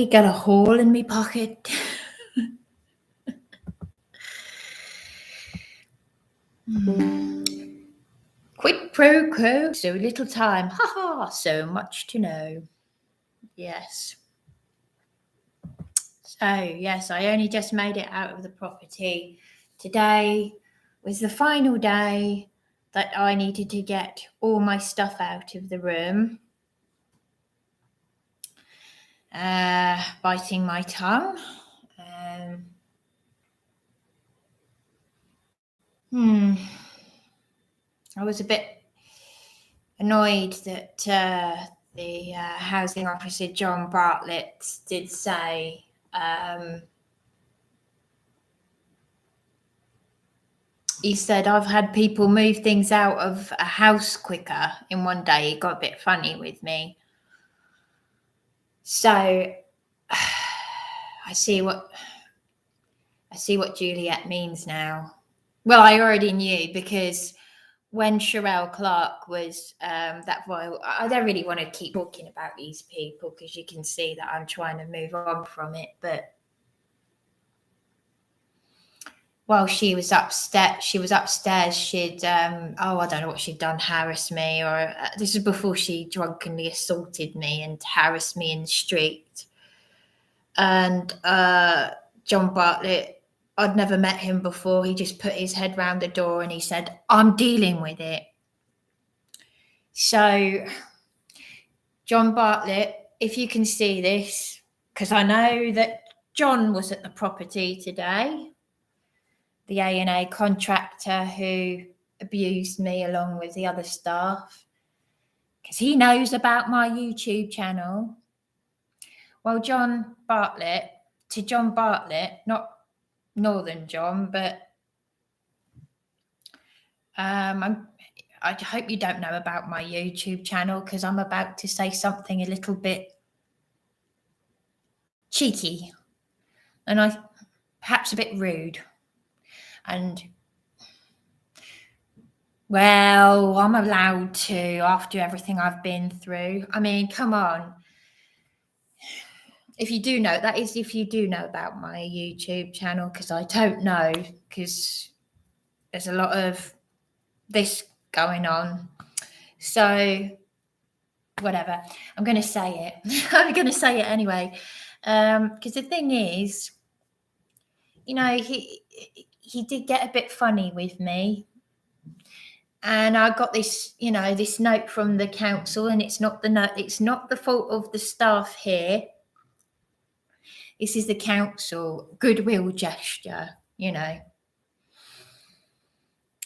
suddenly get a hole in my pocket. Quid pro quo, so little time. Ha ha, so much to know. Yes. So, yes, I only just made it out of the property. Today was the final day that I needed to get all my stuff out of the room. Biting my tongue. I was a bit annoyed that the housing officer, John Bartlett, did say he said, I've had people move things out of a house quicker in one day. He got a bit funny with me. So I see what Juliet means now. Well, I already knew, because when Sherelle Clark was that viral, I don't really want to keep talking about these people because you can see that I'm trying to move on from it. But while she was upstairs, she'd I don't know what she'd done, harass me, or this is before she drunkenly assaulted me and harassed me in the street. And John Bartlett, I'd never met him before. He just put his head round the door and he said, I'm dealing with it. So, John Bartlett, if you can see this, because I know that John was at the property today, the A&A contractor who abused me along with the other staff, because he knows about my YouTube channel. Well, John Bartlett, not Northern John, but I hope you don't know about my YouTube channel, because I'm about to say something a little bit cheeky and perhaps a bit rude. And, well, I'm allowed to after everything I've been through. I mean, come on. If you do know about my YouTube channel, because I don't know, because there's a lot of this going on. So, whatever. I'm going to say it. I'm going to say it anyway. Because the thing is, he did get a bit funny with me. And I got this, this note from the council, and it's not the fault of the staff here. This is the council goodwill gesture, I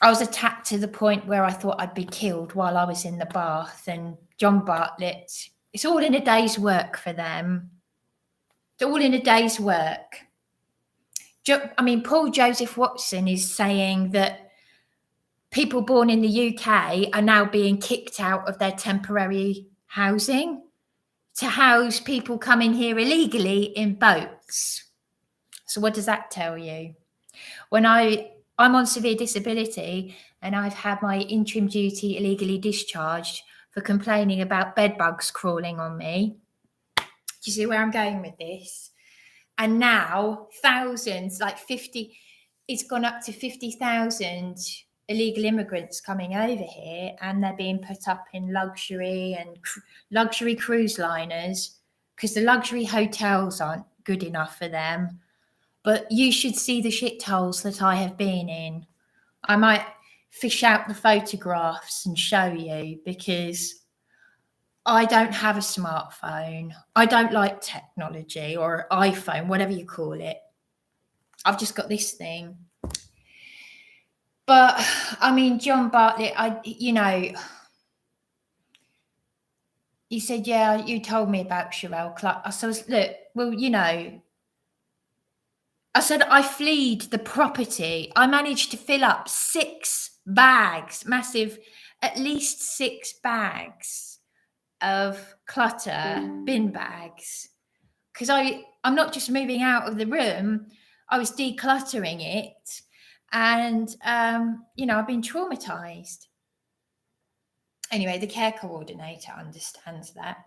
was attacked to the point where I thought I'd be killed while I was in the bath. And John Bartlett, it's all in a day's work for them. It's all in a day's work. Paul Joseph Watson is saying that people born in the UK are now being kicked out of their temporary housing to house people coming here illegally in boats. So what does that tell you? When I'm on severe disability and I've had my interim duty illegally discharged for complaining about bed bugs crawling on me. Do you see where I'm going with this? And now thousands, it's gone up to 50,000 illegal immigrants coming over here, and they're being put up in luxury cruise liners because the luxury hotels aren't good enough for them. But you should see the shitholes that I have been in. I might fish out the photographs and show you, because I don't have a smartphone. I don't like technology, or iPhone, whatever you call it. I've just got this thing. But, John Bartlett, he said, yeah, you told me about Sherelle Clark. I said, look, well, I said, I fleed the property. I managed to fill up 6 bags, massive, at least 6 bags of clutter, bin bags. Because I'm not just moving out of the room, I was decluttering it. And, I've been traumatized. Anyway, the care coordinator understands that.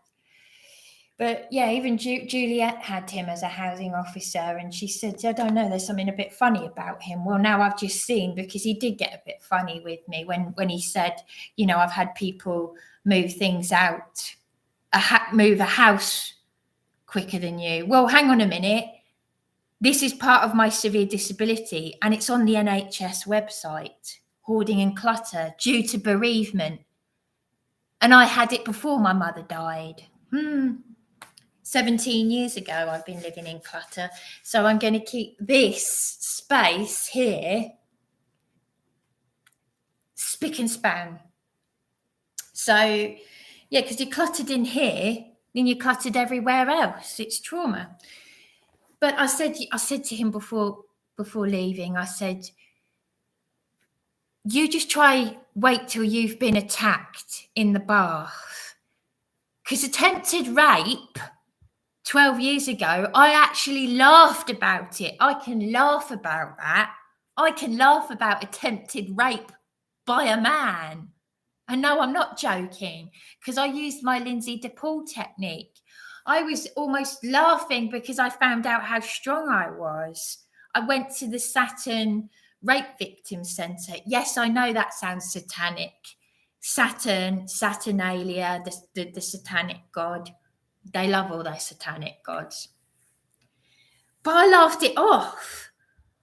But yeah, even Juliet had him as a housing officer, and she said, I don't know, there's something a bit funny about him. Well, now I've just seen, because he did get a bit funny with me when he said, I've had people move things out, move a house quicker than you. Well, hang on a minute. This is part of my severe disability, and it's on the NHS website, hoarding and clutter due to bereavement. And I had it before my mother died. 17 years ago, I've been living in clutter. So I'm going to keep this space here spick and span. So, yeah, because you're cluttered in here, then you're cluttered everywhere else. It's trauma. But I said to him before leaving, I said, you just wait till you've been attacked in the bath. Because attempted rape 12 years ago, I actually laughed about it. I can laugh about that. I can laugh about attempted rape by a man. And no, I'm not joking, because I used my Lindsay DePaul technique. I was almost laughing because I found out how strong I was. I went to the Saturn Rape Victim Centre. Yes, I know that sounds satanic. Saturnalia, the satanic god. They love all their satanic gods. But I laughed it off.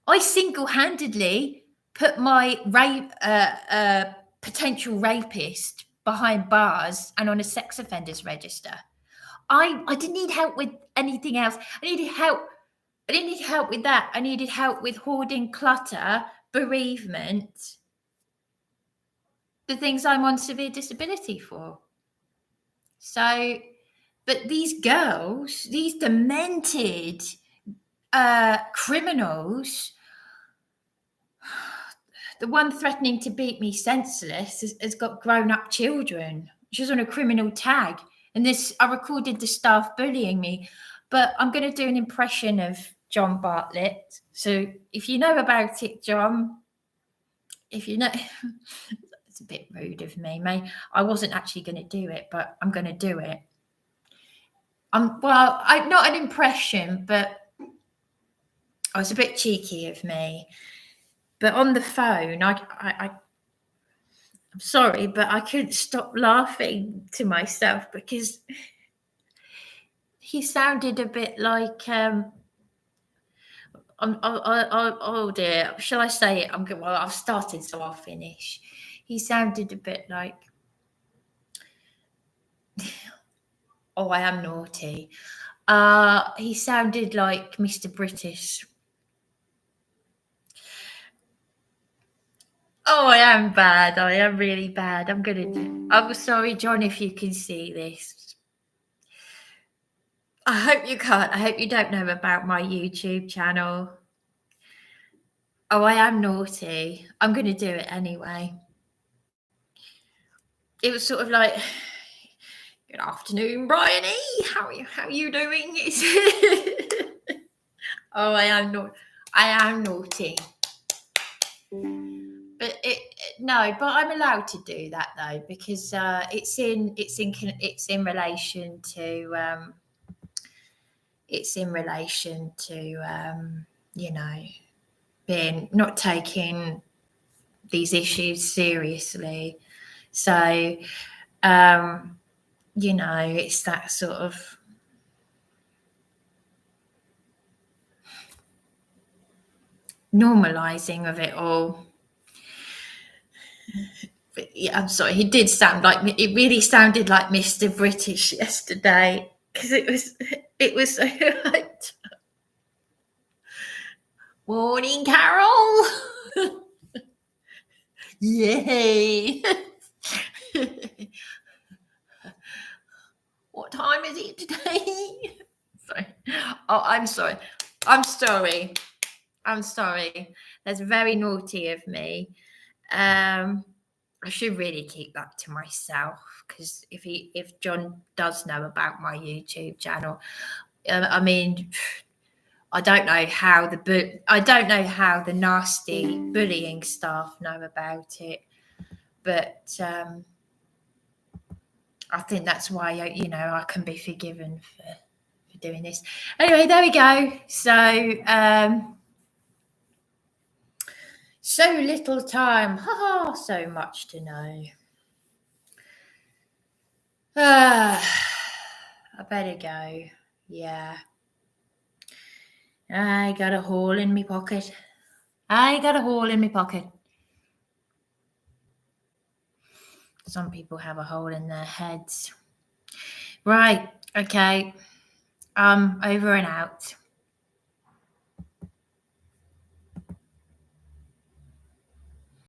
I single-handedly put my potential rapist behind bars and on a sex offenders register. I didn't need help with anything else. I didn't need help with that. I needed help with hoarding, clutter, bereavement, the things I'm on severe disability for. So, but these girls, these demented criminals, the one threatening to beat me senseless has got grown-up children. She's on a criminal tag. And I recorded the staff bullying me. But I'm going to do an impression of John Bartlett. So if you know about it, John, if you know, it's a bit rude of me. I wasn't actually going to do it, but I'm going to do it. I'm not an impression, but I was a bit cheeky of me. But on the phone, I'm sorry, but I couldn't stop laughing to myself because he sounded a bit like oh dear, shall I say it? Well, I've started, so I'll finish. He sounded a bit like, oh, I am naughty. He sounded like Mr. British. Oh, I am bad. I am really bad. I'm sorry, John, if you can see this. I hope you can't. I hope you don't know about my YouTube channel. Oh, I am naughty. I'm going to do it anyway. It was sort of like, good afternoon, Bryony. How are you doing? Oh, I am naughty. But but I'm allowed to do that though, because it's in relation to being not taking these issues seriously. So it's that sort of normalizing of it all. But yeah, I'm sorry. He did sound like it. Really sounded like Mr. British yesterday, because it was so right. Morning, Carol. Yay. What time is it today? Sorry. Oh, I'm sorry. That's very naughty of me. I should really keep that to myself, because if John does know about my YouTube channel, I mean, I don't know how the nasty bullying staff know about it, but I think that's why I can be forgiven for doing this. Anyway, there we go. So little time, so much to know. I better go. Yeah. I got a hole in my pocket. Some people have a hole in their heads. Right. Okay. Over and out.